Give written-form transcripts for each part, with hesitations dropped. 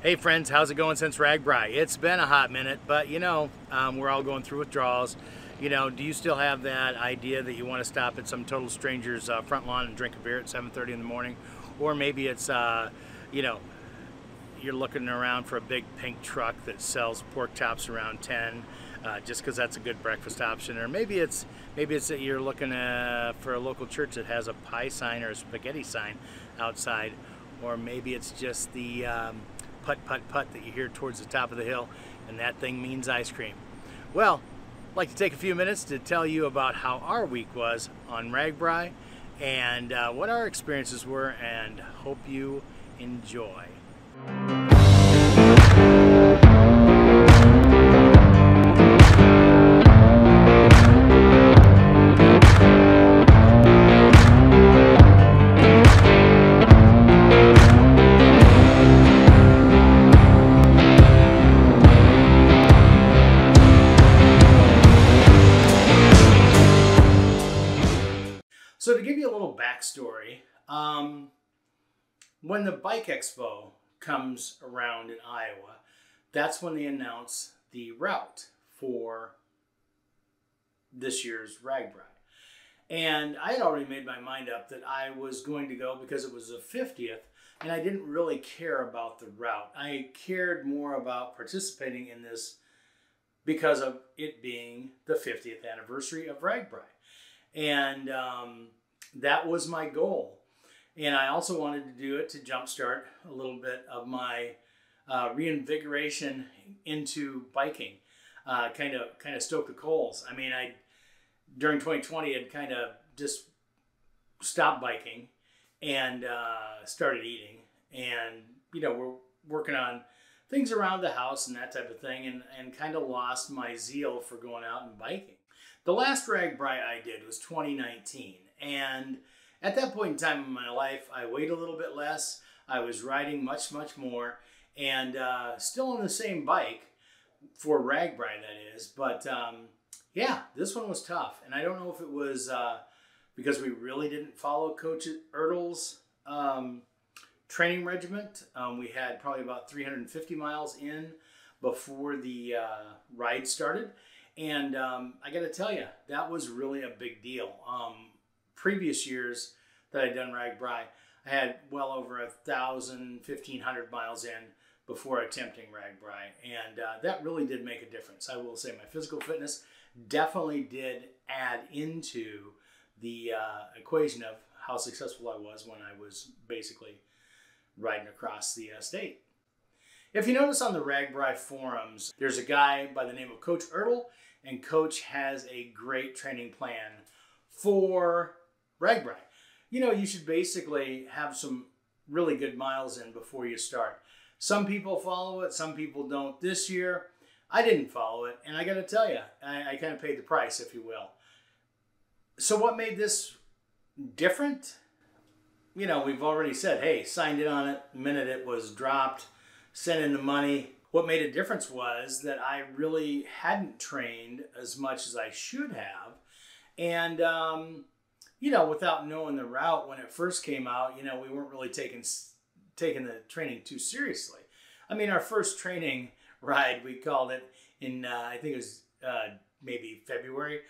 Hey friends, how's it going since Ragbrai? It's been a hot minute, but we're all going through withdrawals. Do you still have that idea that you want to stop at some total stranger's front lawn and drink a beer at 7:30 in the morning? Or maybe it's, you're looking around for a big pink truck that sells pork chops around 10, just because that's a good breakfast option. Or maybe it's that you're looking for a local church that has a pie sign or a spaghetti sign outside. Or maybe it's just the putt putt putt that you hear towards the top of the hill, and that thing means ice cream. Well, I'd like to take a few minutes to tell you about how our week was on Ragbrai and what our experiences were, and hope you enjoy. So to give you a little backstory, when the Bike Expo comes around in Iowa, that's when they announce the route for this year's Ragbrai. And I had already made my mind up that I was going to go because it was the 50th, and I didn't really care about the route. I cared more about participating in this because of it being the 50th anniversary of Ragbrai. And that was my goal. And I also wanted to do it to jumpstart a little bit of my reinvigoration into biking, kind of stoke the coals. I mean, during 2020 had kind of just stopped biking and started eating, and we're working on things around the house and that type of thing, and kind of lost my zeal for going out and biking. The last Ragbrai I did was 2019, and at that point in time in my life, I weighed a little bit less. I was riding much, much more, and still on the same bike for Ragbrai, that is. But yeah, this one was tough, and I don't know if it was because we really didn't follow Coach Ertl's training regiment. We had probably about 350 miles in before the ride started. And I got to tell you, that was really a big deal. Previous years that I'd done Ragbrai, I had well over 1,500 miles in before attempting Ragbrai. And that really did make a difference. I will say my physical fitness definitely did add into the equation of how successful I was when I was basically riding across the state. If you notice on the Ragbrai forums, there's a guy by the name of Coach Ertl, and Coach has a great training plan for Ragbrai. You should basically have some really good miles in before you start. Some people follow it, some people don't. This year, I didn't follow it, and I got to tell you, I kind of paid the price, if you will. So what made this different? We've already said, hey, signed in on it the minute it was dropped, sent in the money. What made a difference was that I really hadn't trained as much as I should have. And, without knowing the route when it first came out, we weren't really taking the training too seriously. I mean, our first training ride, we called it in, I think it was maybe February,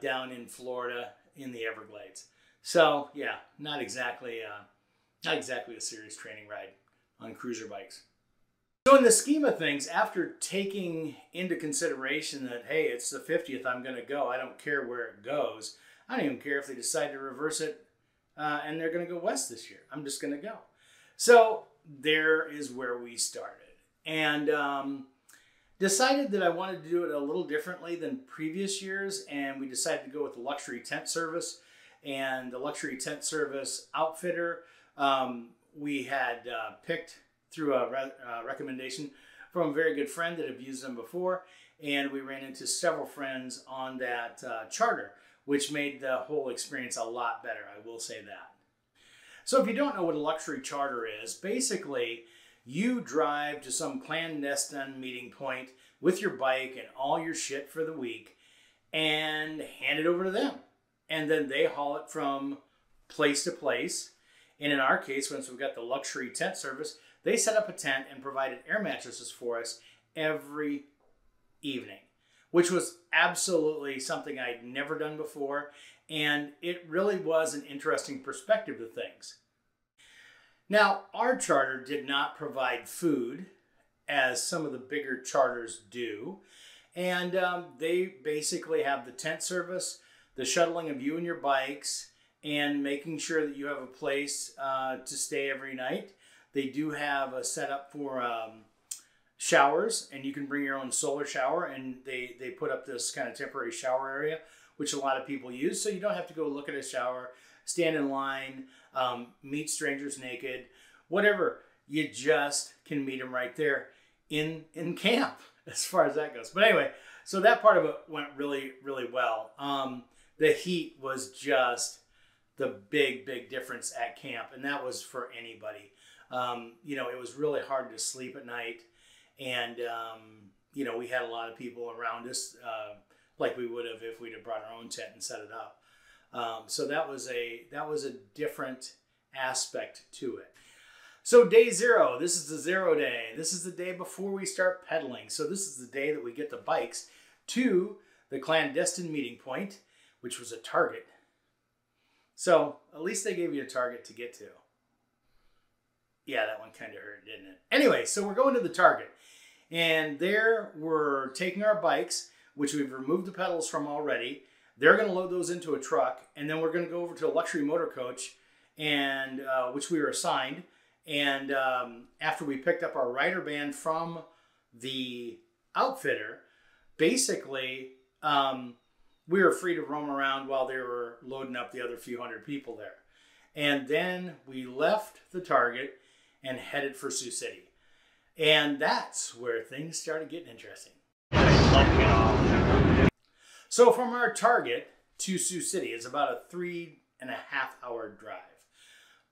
down in Florida in the Everglades. So, yeah, not exactly a serious training ride on cruiser bikes. So in the scheme of things, after taking into consideration that, hey, it's the 50th, I'm going to go. I don't care where it goes. I don't even care if they decide to reverse it and they're going to go west this year. I'm just going to go. So there is where we started. And decided that I wanted to do it a little differently than previous years. And we decided to go with the luxury tent service. And the luxury tent service outfitter we had picked through a recommendation from a very good friend that have used them before. And we ran into several friends on that charter, which made the whole experience a lot better, I will say that. So if you don't know what a luxury charter is, basically you drive to some clandestine meeting point with your bike and all your shit for the week and hand it over to them. And then they haul it from place to place. And in our case, once we've got the luxury tent service, They set up a tent and provided air mattresses for us every evening, which was absolutely something I'd never done before. And it really was an interesting perspective to things. Now, our charter did not provide food as some of the bigger charters do. And they basically have the tent service, the shuttling of you and your bikes, and making sure that you have a place to stay every night. They do have a setup for showers, and you can bring your own solar shower, and they put up this kind of temporary shower area, which a lot of people use, so you don't have to go look at a shower, stand in line, meet strangers naked, whatever. You just can meet them right there in camp, as far as that goes. But anyway, so that part of it went really, really well. The heat was just the big difference at camp, and that was for anybody. You know, it was really hard to sleep at night, and you know, we had a lot of people around us, like we would have if we'd have brought our own tent and set it up. So that was a different aspect to it. So day 0, this is the 0 day. This is the day before we start pedaling. So this is the day that we get the bikes to the clandestine meeting point, which was a target. So at least they gave you a target to get to. Yeah, that one kind of hurt, didn't it? Anyway, so we're going to the target. And there we're taking our bikes, which we've removed the pedals from already. They're going to load those into a truck. And then we're going to go over to a luxury motor coach, and which we were assigned. And after we picked up our rider band from the outfitter, basically we were free to roam around while they were loading up the other few hundred people there. And then we left the target and headed for Sioux City. And that's where things started getting interesting. So from our target to Sioux City is about a 3.5-hour drive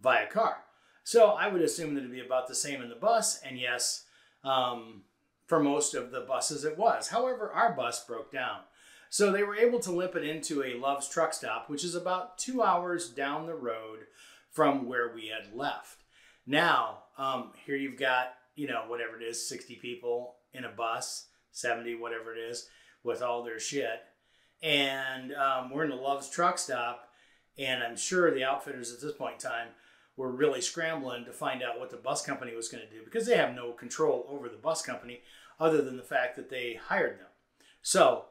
via car. So I would assume that it'd be about the same in the bus. And yes, for most of the buses it was. However, our bus broke down. So they were able to limp it into a Love's truck stop, which is about 2 hours down the road from where we had left. Now, here you've got, you know, whatever it is, 60 people in a bus, 70, whatever it is, with all their shit. And we're in the Love's truck stop, and I'm sure the outfitters at this point in time were really scrambling to find out what the bus company was going to do, because they have no control over the bus company other than the fact that they hired them. So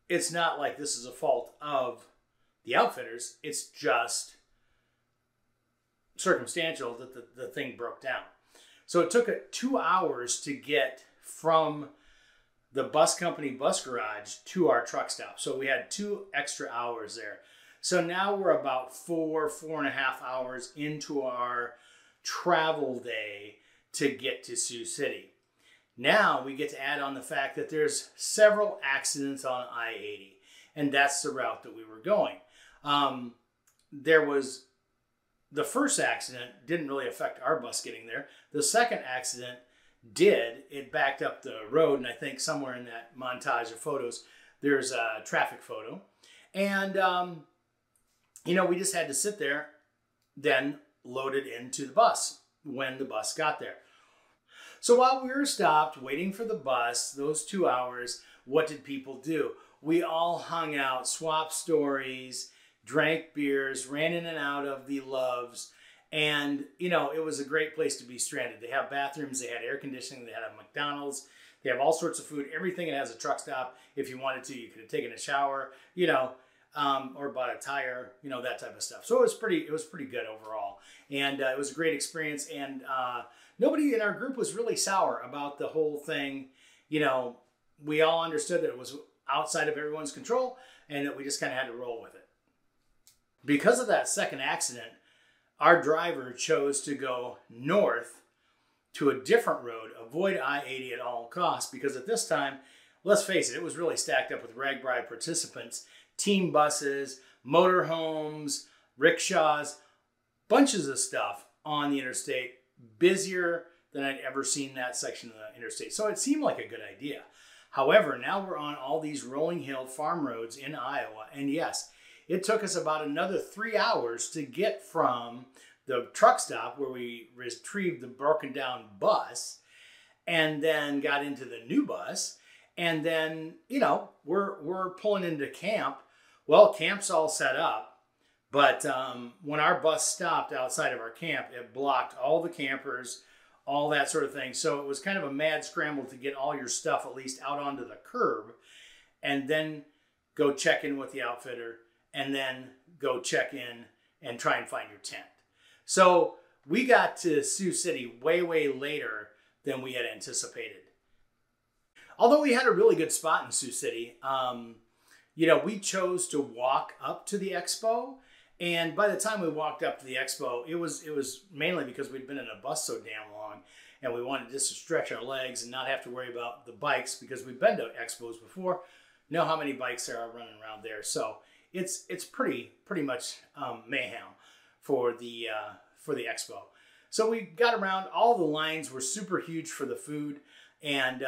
it's not like this is a fault of the outfitters. It's just circumstantial that the thing broke down. So it took 2 hours to get from the bus company bus garage to our truck stop. So we had 2 extra hours there. So now we're about 4.5 hours into our travel day to get to Sioux City. Now we get to add on the fact that there's several accidents on I-80, and that's the route that we were going. There was the first accident didn't really affect our bus getting there. The second accident did. It backed up the road, and I think somewhere in that montage of photos, there's a traffic photo. And, you know, we just had to sit there, then load it into the bus when the bus got there. So while we were stopped waiting for the bus, those 2 hours, what did people do? We all hung out, swapped stories, drank beers, ran in and out of the Loves. And, you know, it was a great place to be stranded. They have bathrooms, they had air conditioning, they had a McDonald's, they have all sorts of food, everything. It has a truck stop. If you wanted to, you could have taken a shower, you know, or bought a tire, you know, that type of stuff. So it was pretty good overall. And it was a great experience. And nobody in our group was really sour about the whole thing. You know, we all understood that it was outside of everyone's control and that we just kind of had to roll with it. Because of that second accident, our driver chose to go north to a different road, avoid I-80 at all costs, because at this time, let's face it, it was really stacked up with Ragbrai participants, team buses, motorhomes, rickshaws, bunches of stuff on the interstate, busier than I'd ever seen that section of the interstate. So it seemed like a good idea. However, now we're on all these rolling hill farm roads in Iowa, and yes, it took us about another 3 hours to get from the truck stop where we retrieved the broken down bus, and then got into the new bus. And then, you know, we're pulling into camp. Well, camp's all set up, but when our bus stopped outside of our camp, it blocked all the campers, all that sort of thing. So it was kind of a mad scramble to get all your stuff at least out onto the curb, and then go check in with the outfitter, and then go check in and try and find your tent. So we got to Sioux City way, way later than we had anticipated. Although we had a really good spot in Sioux City, you know, we chose to walk up to the expo. And by the time we walked up to the expo, it was mainly because we'd been in a bus so damn long, and we wanted just to stretch our legs and not have to worry about the bikes, because we've been to expos before, know how many bikes there are running around there. So it's pretty much mayhem for the expo. So we got around. All the lines were super huge for the food, and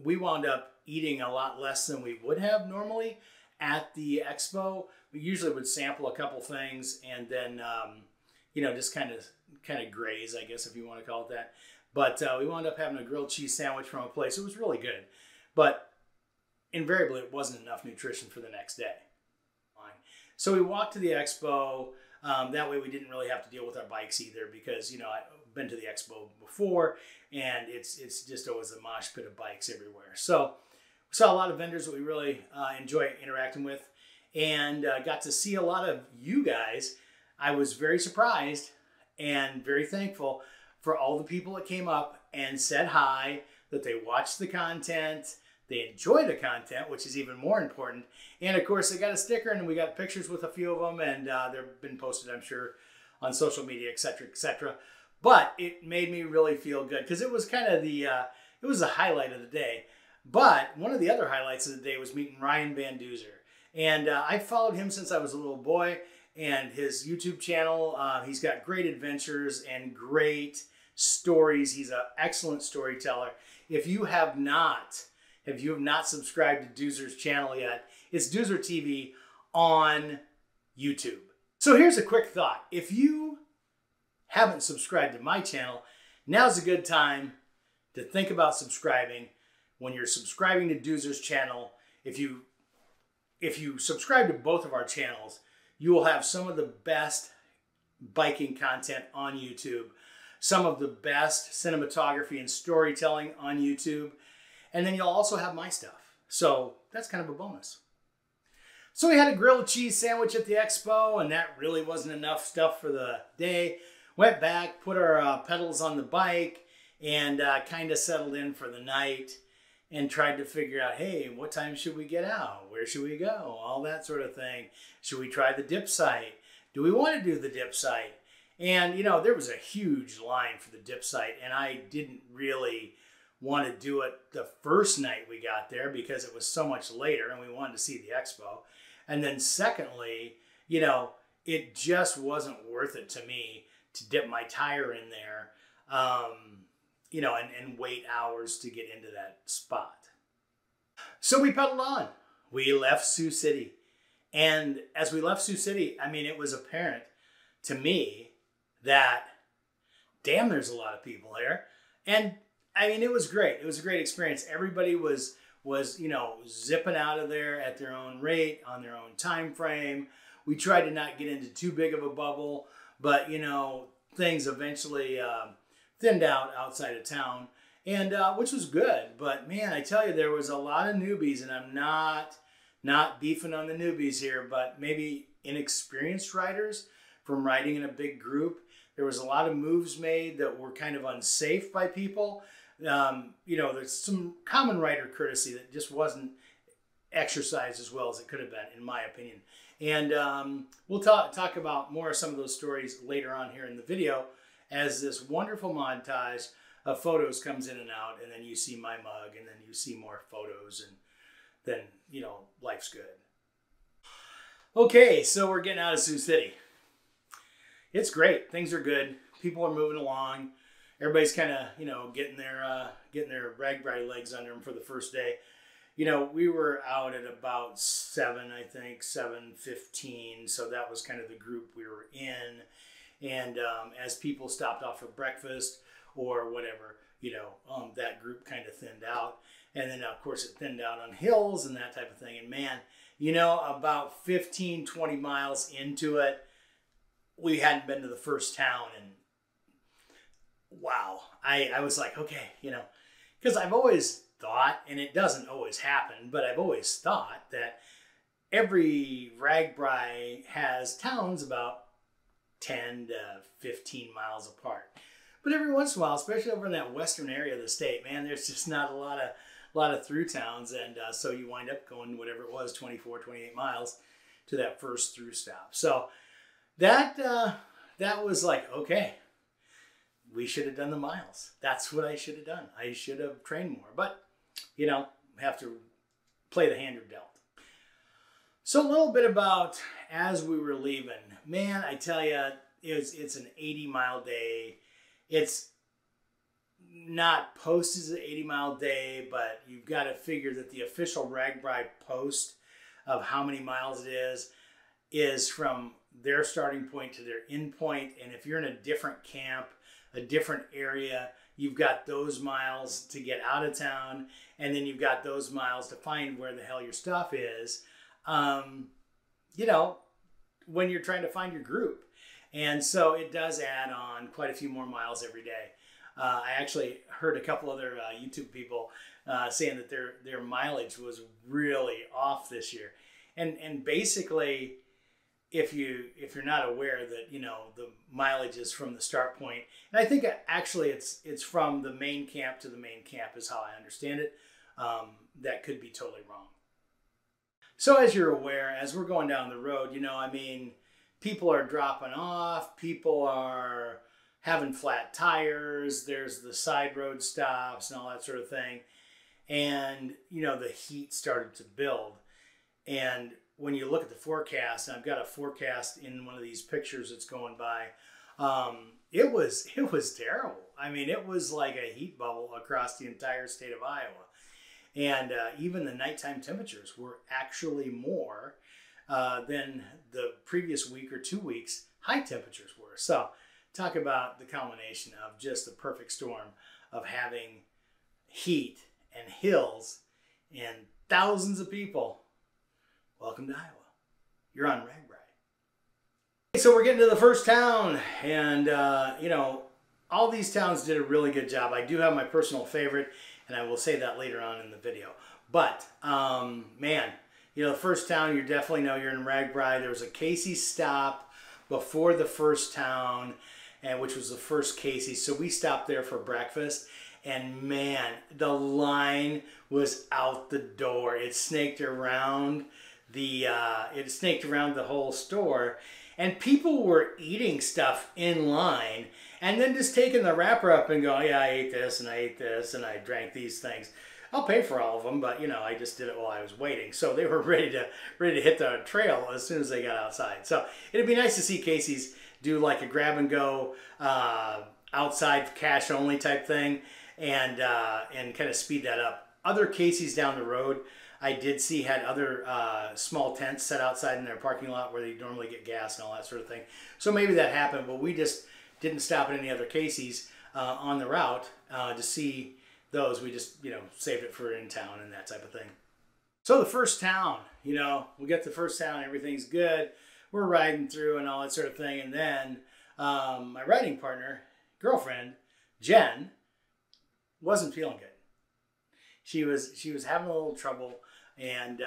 we wound up eating a lot less than we would have normally at the expo. We usually would sample a couple things and then, you know, just kind of graze, I guess, if you want to call it that. But we wound up having a grilled cheese sandwich from a place. It was really good, but invariably it wasn't enough nutrition for the next day. So we walked to the expo. That way we didn't really have to deal with our bikes either, because, you know, I've been to the expo before, and it's just always a mosh pit of bikes everywhere. So we saw a lot of vendors that we really enjoy interacting with, and got to see a lot of you guys. I was very surprised and very thankful for all the people that came up and said hi, that they watched the content, they enjoy the content, which is even more important. And of course, they got a sticker, and we got pictures with a few of them, and they've been posted, I'm sure, on social media, etc., etc. But it made me really feel good, because it was kind of it was the highlight of the day. But one of the other highlights of the day was meeting Ryan Van Duzer. And I followed him since I was a little boy, and his YouTube channel, he's got great adventures and great stories. He's an excellent storyteller. If you have not subscribed to Duzer's channel yet, it's Duzer TV on YouTube. So here's a quick thought. If you haven't subscribed to my channel, now's a good time to think about subscribing. When you're subscribing to Duzer's channel, if you subscribe to both of our channels, you will have some of the best biking content on YouTube, some of the best cinematography and storytelling on YouTube, and then you'll also have my stuff. So that's kind of a bonus. So we had a grilled cheese sandwich at the expo, and that really wasn't enough stuff for the day. Went back, put our pedals on the bike, and kind of settled in for the night, and tried to figure out, hey, what time should we get out? Where should we go? All that sort of thing. Should we try the dip site? Do we want to do the dip site? And, you know, there was a huge line for the dip site, and I didn't really want to do it the first night we got there because it was so much later and we wanted to see the expo. And then secondly, you know, it just wasn't worth it to me to dip my tire in there, you know, and wait hours to get into that spot. So we pedaled on. We left Sioux City. And as we left Sioux City, I mean, it was apparent to me that, damn, there's a lot of people here. And I mean, it was great. It was a great experience. Everybody was, you know, zipping out of there at their own rate, on their own time frame. We tried to not get into too big of a bubble, but, you know, things eventually thinned out outside of town, and which was good. But man, I tell you, there was a lot of newbies, and I'm not beefing on the newbies here, but maybe inexperienced riders from riding in a big group. There was a lot of moves made that were kind of unsafe by people. You know, there's some common rider courtesy that just wasn't exercised as well as it could have been, in my opinion. And we'll talk about more of some of those stories later on here in the video, as this wonderful montage of photos comes in and out, and then you see my mug, and then you see more photos, and then, you know, life's good. Okay, so we're getting out of Sioux City. It's great. Things are good. People are moving along. Everybody's kind of, you know, getting their Ragbrai legs under them for the first day. You know, we were out at about 7, I think, 7:15. So that was kind of the group we were in. And as people stopped off for breakfast or whatever, you know, that group kind of thinned out. And then, of course, it thinned out on hills and that type of thing. And man, you know, about 15, 20 miles into it, we hadn't been to the first town. And wow, I was like, okay, you know, because I've always thought, and it doesn't always happen, but I've always thought that every Ragbrai has towns about 10 to 15 miles apart. But every once in a while, especially over in that western area of the state, man, there's just not a lot of through towns. And so you wind up going, whatever it was, 24, 28 miles to that first through stop. So that was like, okay, we should have done the miles. That's what I should have done. I should have trained more. But, you know, have to play the hand you're dealt. So a little bit about as we were leaving. Man, I tell you, it's an 80-mile day. It's not posted as an 80-mile day, but you've got to figure that the official Ragbrai post of how many miles it is from their starting point to their end point. And if you're in a different camp, a different area, you've got those miles to get out of town, and then you've got those miles to find where the hell your stuff is, you know, when you're trying to find your group. And so it does add on quite a few more miles every day. I actually heard a couple other YouTube people saying that their mileage was really off this year. And basically, if you're not aware that, you know, the mileage is from the start point, and I think actually it's from the main camp to the main camp is how I understand it. That could be totally wrong. So as you're aware, as we're going down the road, you know, I mean, people are dropping off, people are having flat tires, there's the side road stops and all that sort of thing. And, you know, the heat started to build. And when you look at the forecast, and I've got a forecast in one of these pictures that's going by, it was terrible. I mean, it was like a heat bubble across the entire state of Iowa. And even the nighttime temperatures were actually more than the previous week or 2 weeks high temperatures were. So talk about the culmination of just the perfect storm of having heat and hills and thousands of people. Welcome to Iowa. You're on Ragbrai. So we're getting to the first town, and you know, all these towns did a really good job. I do have my personal favorite, and I will say that later on in the video. But man, you know, the first town, you definitely know you're in Ragbrai. There was a Casey's stop before the first town, and which was the first Casey's. So we stopped there for breakfast, and man, the line was out the door. It snaked around the whole store, and people were eating stuff in line and then just taking the wrapper up and going, yeah, I ate this and I ate this and I drank these things. I'll pay for all of them, but you know, I just did it while I was waiting. So they were ready to hit the trail as soon as they got outside. So it'd be nice to see Casey's do like a grab and go outside cash only type thing, and kind of speed that up. Other Casey's down the road, I did see had other small tents set outside in their parking lot where they normally get gas and all that sort of thing. So maybe that happened, but we just didn't stop at any other Casey's on the route to see those. We just, you know, saved it for in town and that type of thing. So the first town, you know, we get the first town, everything's good. We're riding through and all that sort of thing. And then my riding partner, girlfriend, Jen, wasn't feeling good. She was having a little trouble, and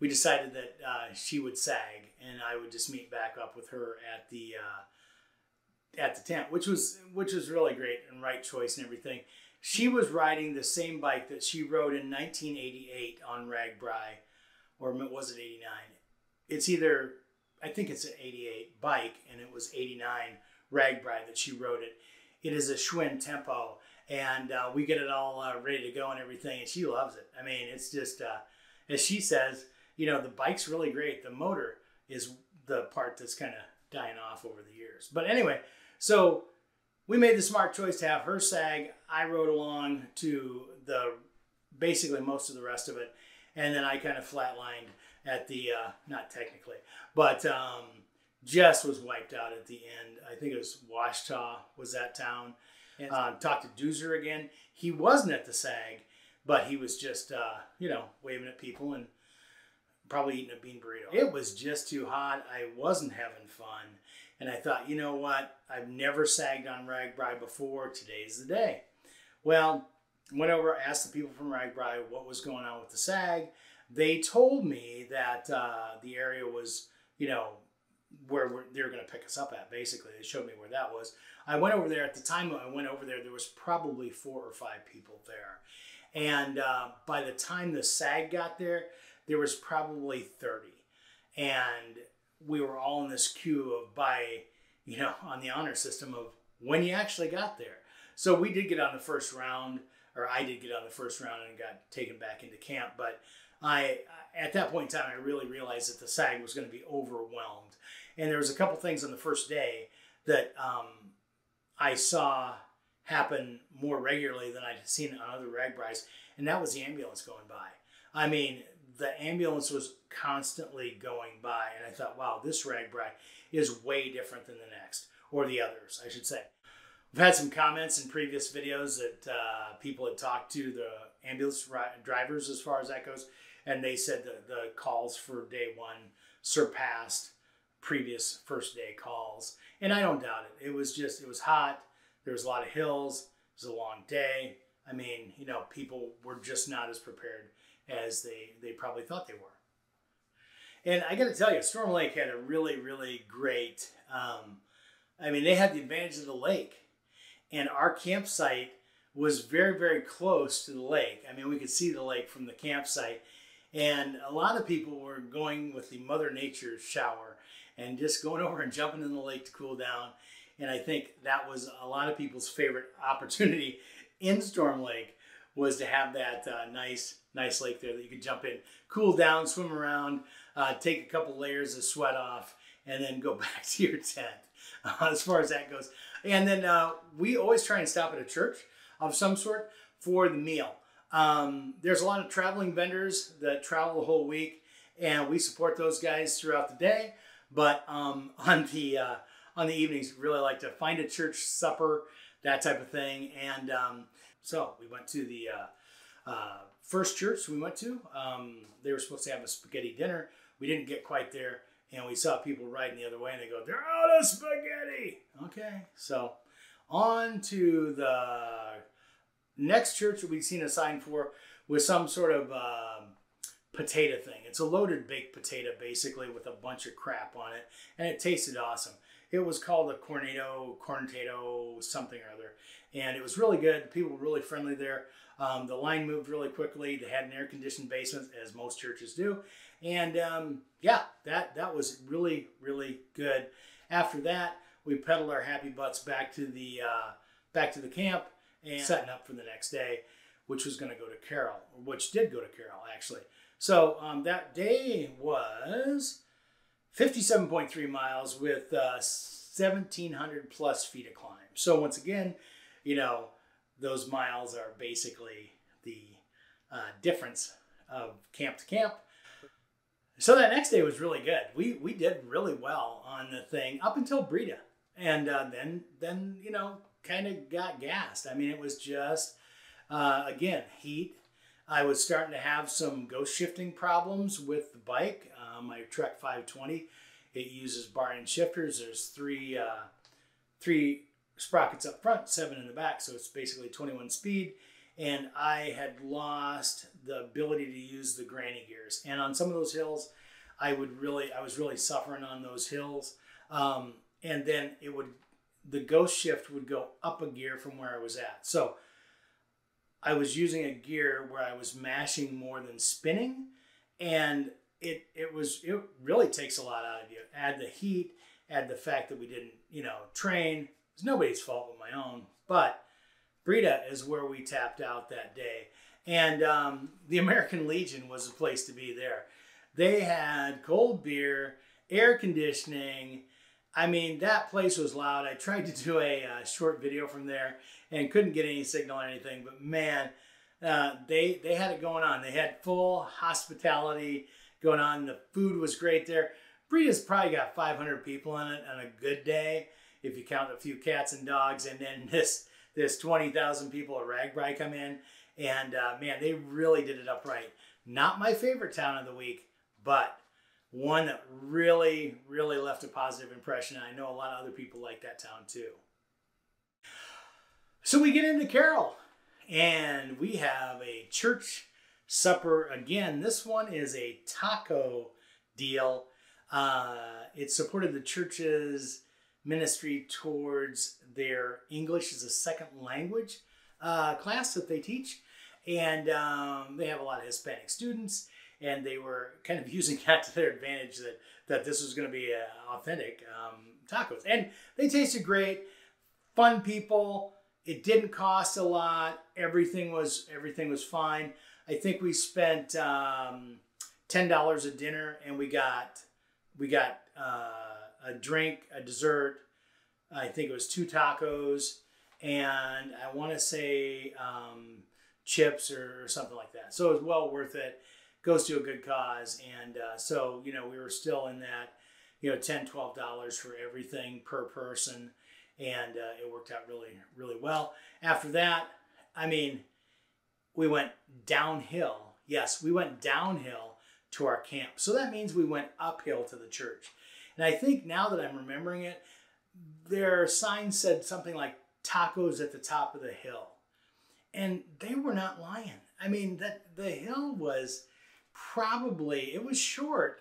we decided that she would sag, and I would just meet back up with her at the tent, which was really great and right choice and everything. She was riding the same bike that she rode in 1988 on Ragbrai, or was it 89? It's either, I think it's an 88 bike, and it was 89 Ragbrai that she rode it. It is a Schwinn Tempo, and we get it all ready to go and everything, and she loves it. I mean, it's just, as she says, you know, the bike's really great. The motor is the part that's kind of dying off over the years. But anyway, so we made the smart choice to have her sag. I rode along to basically most of the rest of it, and then I kind of flatlined at the, not technically, but just was wiped out at the end. I think it was Washita was that town. And talked to Doozer again. He wasn't at the SAG, but he was just, waving at people and probably eating a bean burrito. It was just too hot. I wasn't having fun. And I thought, you know what? I've never sagged on Ragbrai before. Today's the day. Well, went over, asked the people from Ragbrai what was going on with the SAG. They told me that the area was, where they were going to pick us up at, basically. They showed me where that was. I went over there. At the time I went over there, there was probably 4 or 5 people there. And by the time the SAG got there, there was probably 30. And we were all in this queue of on the honor system of when you actually got there. So we did get on the first round, or I did get on the first round and got taken back into camp. But at that point in time, I really realized that the SAG was going to be overwhelmed. And there was a couple things on the first day that I saw happen more regularly than I'd seen on other Ragbrais, and that was the ambulance going by. I mean, the ambulance was constantly going by, and I thought, wow, this Ragbrai is way different than the next, or the others, I should say. We've had some comments in previous videos that people had talked to the ambulance drivers as far as that goes, and they said that the calls for day 1 surpassed previous first day calls. And I don't doubt it. It was hot. There was a lot of hills. It was a long day. I mean, people were just not as prepared as they probably thought they were. And I got to tell you, Storm Lake had a really, really great, they had the advantage of the lake. And our campsite was very, very close to the lake. I mean, we could see the lake from the campsite. And a lot of people were going with the Mother Nature shower and just going over and jumping in the lake to cool down. And I think that was a lot of people's favorite opportunity in Storm Lake, was to have that nice lake there that you could jump in, cool down, swim around, take a couple layers of sweat off, and then go back to your tent as far as that goes. And then we always try and stop at a church of some sort for the meal. There's a lot of traveling vendors that travel the whole week, and we support those guys throughout the day. But on the evenings, really like to find a church supper, that type of thing. And so we went to the first church we went to. They were supposed to have a spaghetti dinner. We didn't get quite there, and we saw people riding the other way, and they go, "They're out of spaghetti." Okay, so on to the next church that we'd seen a sign for was some sort of potato thing. It's a loaded baked potato, basically, with a bunch of crap on it, and it tasted awesome. It was called a corntato, something or other, and it was really good. People were really friendly there. The line moved really quickly. They had an air-conditioned basement, as most churches do, and that was really, really good. After that, we pedaled our happy butts back to the camp and setting up for the next day, which was going to go to Carroll, which did go to Carroll, actually. So that day was 57.3 miles with 1,700 plus feet of climb. So once again, those miles are basically the difference of camp to camp. So that next day was really good. We did really well on the thing up until Breda. And then kind of got gassed. I mean, it was just, again, heat. I was starting to have some ghost shifting problems with the bike. My Trek 520, it uses bar end shifters. There's three sprockets up front, 7 in the back, so it's basically 21 speed. And I had lost the ability to use the granny gears. And on some of those hills, I was really suffering on those hills. And then the ghost shift would go up a gear from where I was at. So I was using a gear where I was mashing more than spinning, and it really takes a lot out of you. Add the heat, add the fact that we didn't, train. It's nobody's fault but my own. But Breda is where we tapped out that day. And the American Legion was the place to be there. They had cold beer, air conditioning. I mean, that place was loud. I tried to do a short video from there and couldn't get any signal or anything. But man, they had it going on. They had full hospitality going on. The food was great there. Breda's probably got 500 people in it on a good day, if you count a few cats and dogs. And then this 20,000 people at Ragbrai come in, and man, they really did it up right. Not my favorite town of the week, but one that really, really left a positive impression. I know a lot of other people like that town too. So we get into Carroll, and we have a church supper again. This one is a taco deal. It supported the church's ministry towards their English as a second language class that they teach. And they have a lot of Hispanic students, and they were kind of using that to their advantage, that this was going to be authentic tacos. And they tasted great, fun people. It didn't cost a lot. Everything was fine. I think we spent $10 a dinner, and we got a drink, a dessert. I think it was 2 tacos, and I want to say chips or something like that. So it was well worth it. Goes to a good cause, and so we were still in that $10, $12 for everything per person, and it worked out really, really well. After that, I mean, we went downhill. Yes, we went downhill to our camp. So that means we went uphill to the church. And I think now that I'm remembering it, their sign said something like tacos at the top of the hill. And they were not lying. I mean, the hill was probably, it was short,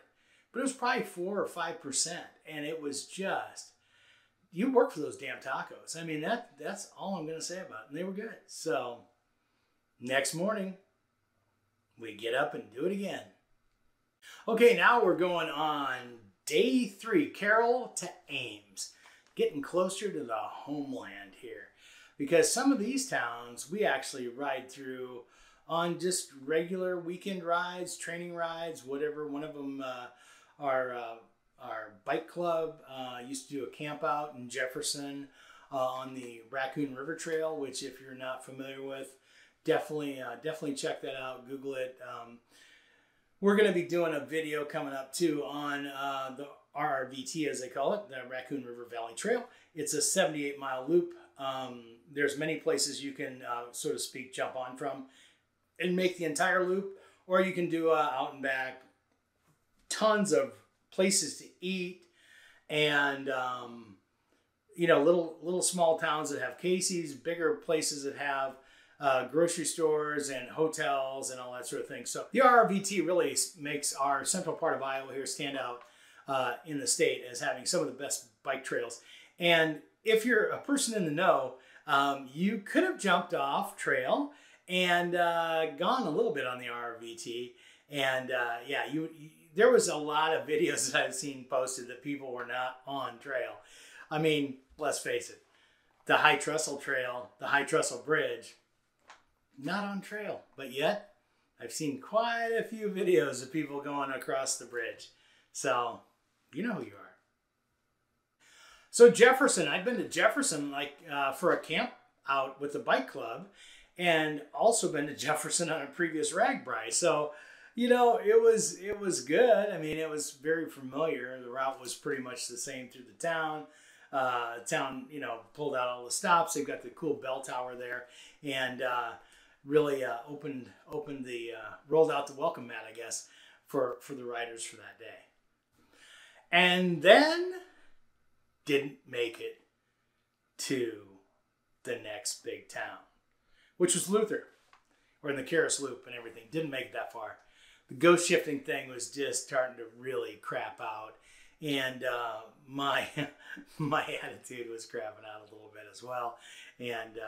but it was probably 4 or 5%. And it was just, you work for those damn tacos. I mean, that's all I'm going to say about it. And they were good. So next morning, we get up and do it again. Okay, now we're going on day 3, Carroll to Ames. Getting closer to the homeland here. Because some of these towns we actually ride through on just regular weekend rides, training rides, whatever. One of them, our bike club used to do a camp out in Jefferson on the Raccoon River Trail, which if you're not familiar with, definitely check that out. Google it. We're going to be doing a video coming up too on the RRVT, as they call it, the Raccoon River Valley Trail. It's a 78-mile loop. There's many places you can, so to speak, jump on from and make the entire loop, or you can do out and back. Tons of places to eat, and little small towns that have Casey's, bigger places that have grocery stores and hotels and all that sort of thing. So the RRVT really makes our central part of Iowa here stand out in the state as having some of the best bike trails. And if you're a person in the know, you could have jumped off trail and gone a little bit on the RRVT. And there was a lot of videos that I've seen posted that people were not on trail. I mean, let's face it, the High Trestle Trail, the High Trestle Bridge, not on trail, but yet I've seen quite a few videos of people going across the bridge. So you know who you are. So Jefferson, I've been to Jefferson for a camp out with the bike club, and also been to Jefferson on a previous Ragbrai. So it was good. I mean, it was very familiar. The route was pretty much the same through the town. Pulled out all the stops. They've got the cool bell tower there, and really rolled out the welcome mat, I guess, for the riders for that day. And then didn't make it to the next big town, which was Luther, or in the Karis Loop and everything. Didn't make it that far. The ghost shifting thing was just starting to really crap out, and my attitude was crapping out a little bit as well. And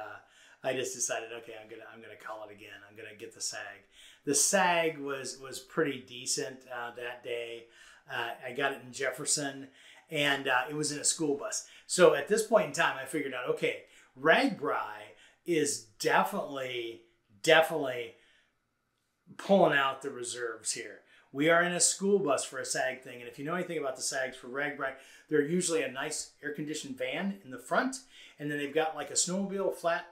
I just decided, okay, I'm gonna call it again. I'm gonna get the SAG. The SAG was pretty decent that day. I got it in Jefferson, and it was in a school bus. So at this point in time, I figured out, okay, Ragbrai is definitely pulling out the reserves here. We are in a school bus for a SAG thing, and if you know anything about the SAGs for Ragbrai, they're usually a nice air-conditioned van in the front, and then they've got like a snowmobile flat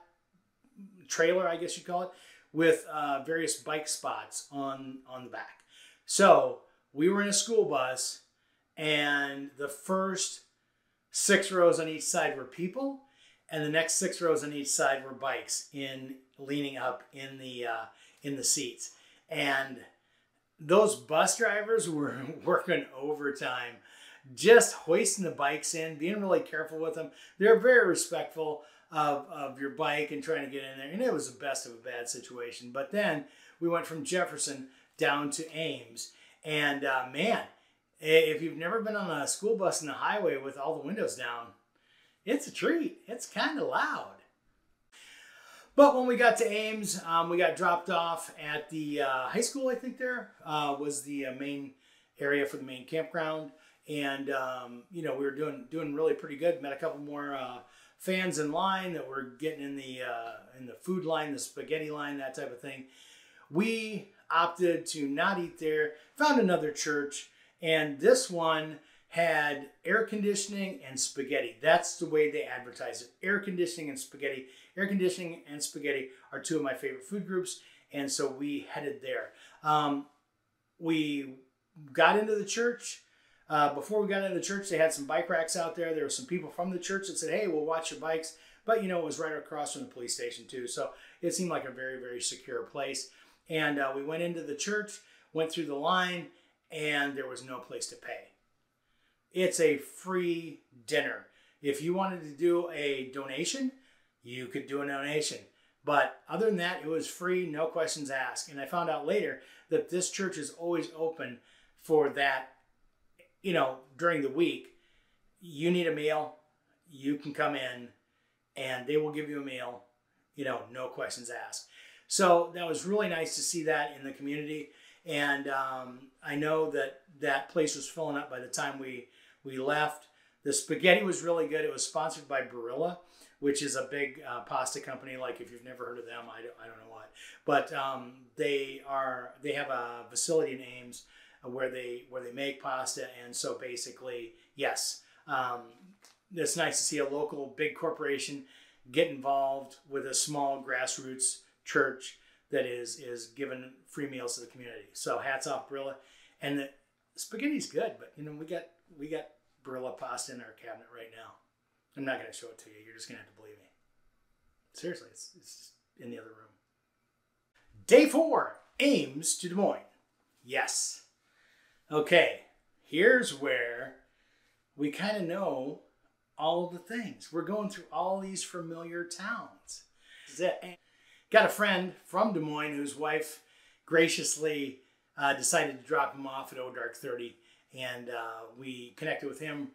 trailer, I guess you call it, with various bike spots on the back. So we were in a school bus, and the first 6 rows on each side were people, and the next 6 rows on each side were bikes leaning up in the seats. And those bus drivers were working overtime, just hoisting the bikes in, being really careful with them. They're very respectful of your bike and trying to get in there. And it was the best of a bad situation. But then we went from Jefferson down to Ames. And man, if you've never been on a school bus in the highway with all the windows down, it's a treat. It's kind of loud. But when we got to Ames, we got dropped off at the high school, I think there was the main area for the main campground. And, you know, we were doing really pretty good. Met a couple more fans in line that were getting in the food line, the spaghetti line, that type of thing. We opted to not eat there, found another church, and this one had air conditioning and spaghetti. That's the way they advertise it. Air conditioning and spaghetti. Air conditioning and spaghetti are two of my favorite food groups, and so we headed there. We got into the church. Before we got into the church, they had some bike racks out there. There were some people from the church that said, hey, we'll watch your bikes. But, you know, it was right across from the police station, too. So it seemed like a very, very secure place. And we went into the church, went through the line, and there was no place to pay. It's a free dinner. If you wanted to do a donation, you could do a donation. But other than that, it was free, no questions asked. And I found out later that this church is always open for that. You know, during the week, you need a meal, you can come in and they will give you a meal, you know, no questions asked. So that was really nice to see that in the community. And I know that that place was filling up by the time we left. The spaghetti was really good. It was sponsored by Barilla, which is a big pasta company. Like, if you've never heard of them, I don't know what. But they have a facility in Ames where they make pasta. And so basically, yes, it's nice to see a local big corporation get involved with a small grassroots church that is giving free meals to the community. So hats off, Barilla. And the spaghetti's good, but you know, we got Barilla pasta in our cabinet right now. I'm not going to show it to you. You're just going to have to believe me. Seriously, it's just in the other room. Day 4, Ames to Des Moines. Yes. Okay, here's where we kind of know all of the things. We're going through all these familiar towns. This is it. Got a friend from Des Moines whose wife graciously decided to drop him off at Dark 30, and we connected with him,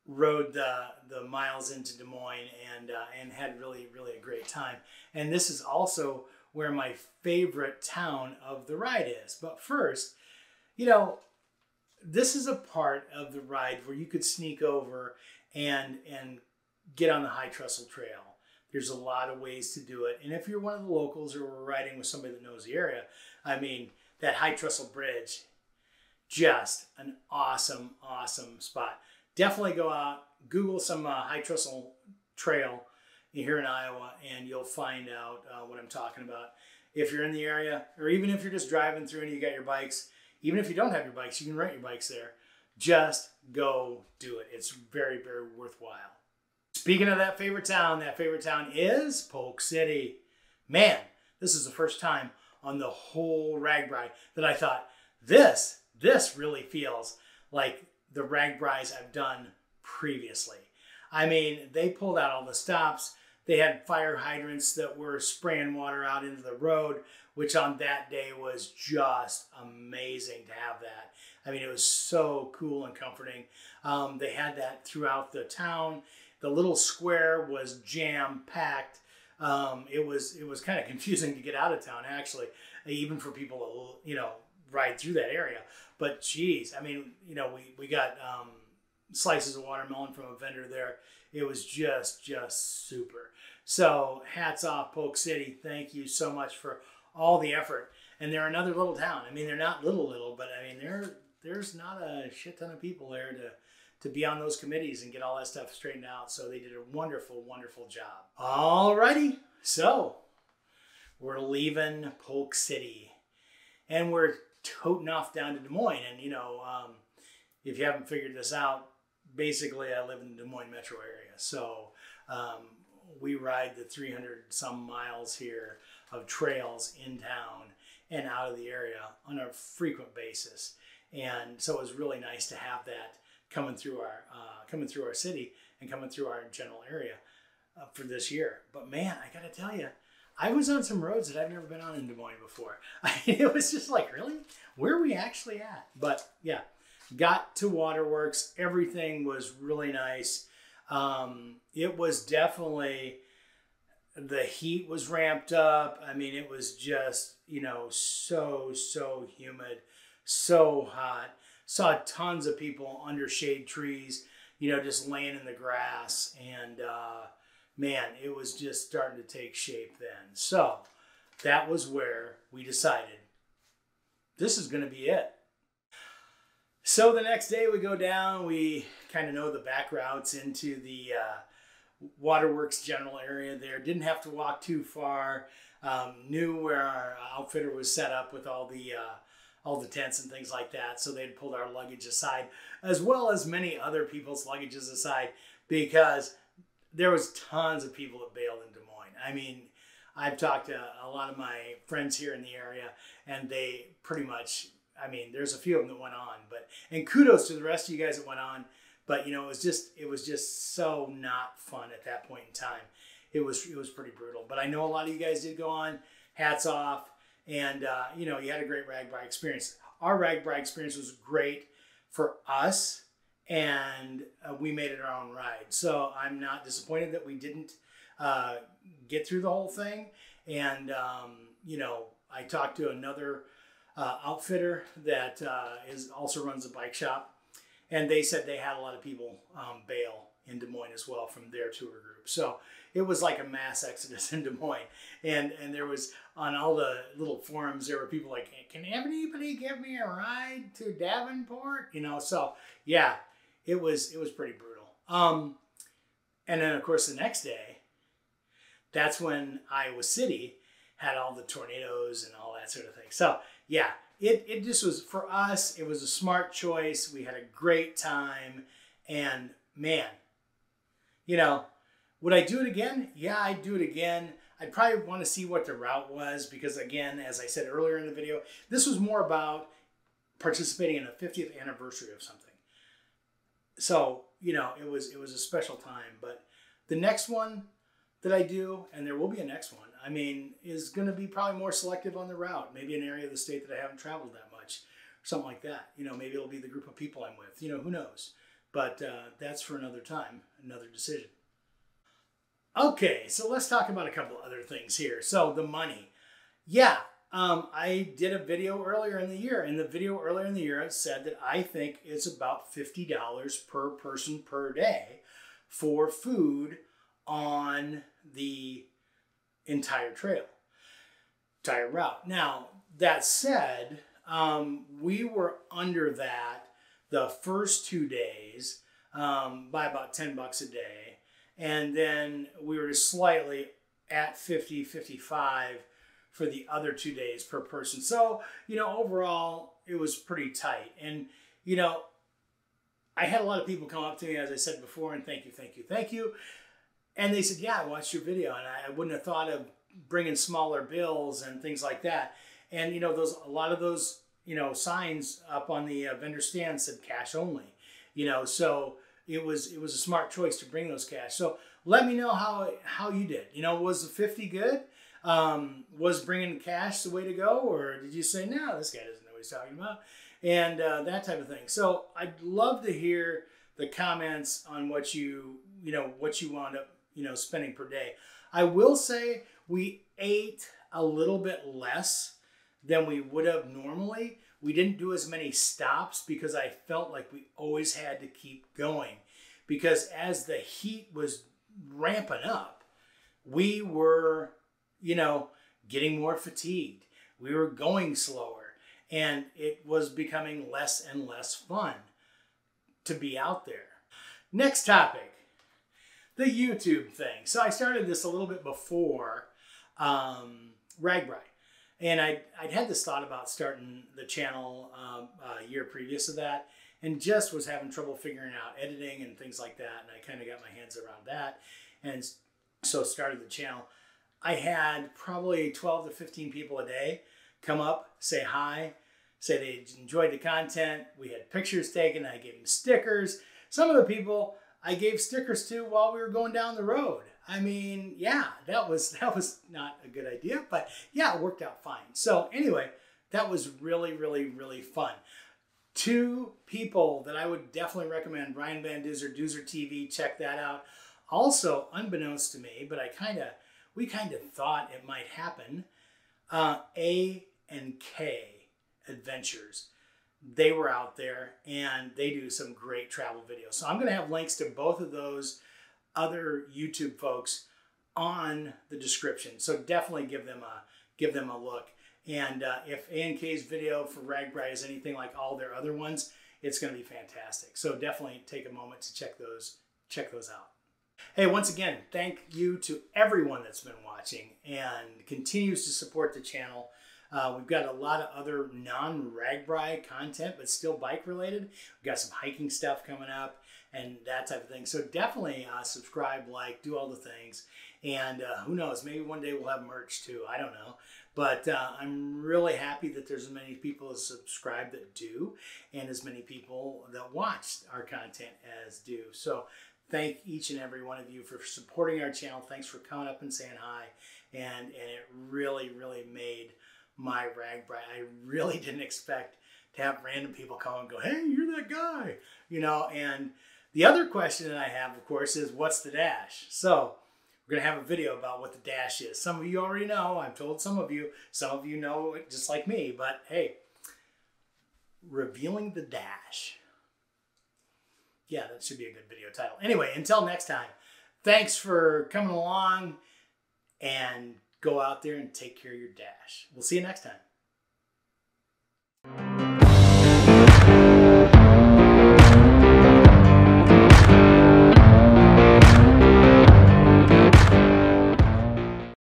rode the miles into Des Moines, and had really, really a great time. And this is also where my favorite town of the ride is. But first, you know, this is a part of the ride where you could sneak over and get on the High Trestle Trail. There's a lot of ways to do it. And if you're one of the locals or we're riding with somebody that knows the area, I mean, that High Trestle Bridge, just an awesome, awesome spot. Definitely go out, Google some High Trestle Trail here in Iowa, and you'll find out what I'm talking about. If you're in the area, or even if you're just driving through and you got your bikes, even if you don't have your bikes, you can rent your bikes there. Just go do it. It's very, very worthwhile. Speaking of that favorite town is Polk City. Man, this is the first time on the whole Ragbrai that I thought, this really feels like the Ragbrais I've done previously. I mean, they pulled out all the stops. They had fire hydrants that were spraying water out into the road, which on that day was just amazing to have that. I mean, it was so cool and comforting. They had that throughout the town. The little square was jam-packed. It was kind of confusing to get out of town, actually, even for people to, you know, ride through that area. But geez, I mean, you know, we got slices of watermelon from a vendor there. It was just super. So hats off, Polk City. Thank you so much for all the effort. And they're another little town. I mean, they're not little, but I mean, there's not a shit ton of people there to be on those committees and get all that stuff straightened out. So they did a wonderful, wonderful job. Alrighty, so we're leaving Polk City and we're toting off down to Des Moines. And you know, if you haven't figured this out, basically I live in the Des Moines metro area. So we ride the 300 some miles here of trails in town and out of the area on a frequent basis. And so it was really nice to have that coming through our city and coming through our general area for this year. But man, I gotta tell you, I was on some roads that I've never been on in Des Moines before. It was just like, really? Where are we actually at? But yeah, got to Waterworks. Everything was really nice. It was definitely, the heat was ramped up. I mean, it was just, so humid, so hot. Saw tons of people under shade trees, just laying in the grass. And man, it was just starting to take shape then. So that was where we decided this is going to be it. So the next day we go down, we kind of know the back routes into the Waterworks general area there. Didn't have to walk too far. Knew where our outfitter was set up with all the tents and things like that. So they'd pulled our luggage aside, as well as many other people's luggages aside, because there was tons of people that bailed in Des Moines. I mean, I've talked to a lot of my friends here in the area, and they pretty much, there's a few of them that went on, and kudos to the rest of you guys that went on. But it was just so not fun at that point in time. It was pretty brutal. But I know a lot of you guys did go on. Hats off, and you had a great Ragbrai experience. Our Ragbrai experience was great for us, and we made it our own ride. So I'm not disappointed that we didn't get through the whole thing. And I talked to another outfitter that also runs a bike shop. And they said they had a lot of people bail in Des Moines as well from their tour group. So it was like a mass exodus in Des Moines. And there was, on all the little forums, there were people like, can anybody give me a ride to Davenport? So yeah, it was pretty brutal. And then of course the next day, that's when Iowa City had all the tornadoes and all that sort of thing. So yeah, it just was, for us, it was a smart choice. We had a great time. And man, would I do it again? Yeah, I'd do it again. I'd probably want to see what the route was, because again, as I said earlier in the video, this was more about participating in a 50th anniversary of something. So, it was a special time. But the next one that I do, and there will be a next one, is going to be probably more selective on the route. Maybe an area of the state that I haven't traveled that much, or something like that. Maybe it'll be the group of people I'm with. Who knows? But that's for another time, another decision. Okay, so let's talk about a couple other things here. So the money. Yeah, I did a video earlier in the year. In the video earlier in the year, it said that I think it's about $50 per person per day for food on the entire trail, entire route. Now, that said, we were under that the first 2 days by about $10 a day. And then we were slightly at 50, 55 for the other 2 days per person. So, overall, it was pretty tight. And, I had a lot of people come up to me, as I said before, and thank you. And they said, yeah, I watched your video, and I wouldn't have thought of bringing smaller bills and things like that. And, a lot of those, signs up on the vendor stand said cash only, so it was a smart choice to bring those cash. So let me know how you did. Was the 50 good? Was bringing cash the way to go? Or did you say, no, this guy doesn't know what he's talking about? And that type of thing. So I'd love to hear the comments on what you wound up, spending per day. I will say we ate a little bit less than we would have normally. We didn't do as many stops because I felt like we always had to keep going, because as the heat was ramping up, we were, getting more fatigued. We were going slower, and it was becoming less and less fun to be out there. Next topic, the YouTube thing. So I started this a little bit before Ragbrai. And I'd had this thought about starting the channel a year previous to that. and just was having trouble figuring out editing and things like that. And I kind of got my hands around that, and so started the channel. I had probably 12 to 15 people a day come up, say hi, say they enjoyed the content. We had pictures taken. I gave them stickers. Some of the people I gave stickers to while we were going down the road. I mean, yeah, that was not a good idea, but yeah, it worked out fine. So anyway, that was really, really, really fun. 2 people that I would definitely recommend, Brian Van Doozer, Doozer TV, check that out. Also, unbeknownst to me, but we kind of thought it might happen, A and K Adventures. They were out there and they do some great travel videos. So I'm going to have links to both of those other YouTube folks on the description. So definitely give them a look. And if A&K's video for Ragbrai is anything like all their other ones, it's going to be fantastic. So definitely take a moment to check those out. Hey, once again, thank you to everyone that's been watching and continues to support the channel. We've got a lot of other non-Ragbrai content, but still bike related. We've got some hiking stuff coming up and that type of thing. So definitely subscribe, like, do all the things. And who knows, maybe one day we'll have merch too. I don't know. But I'm really happy that there's as many people as subscribe that do, and as many people that watch our content as do. So thank each and every one of you for supporting our channel. Thanks for coming up and saying hi. And it really, really made my Ragbrai. I really didn't expect to have random people come and go, hey, you're that guy. You know, and the other question that I have, of course, is what's the dash? So we're going to have a video about what the dash is. Some of you already know. I've told some of you know it just like me. But hey, revealing the dash. Yeah, that should be a good video title. Anyway, until next time, thanks for coming along, and go out there and take care of your dash. We'll see you next time.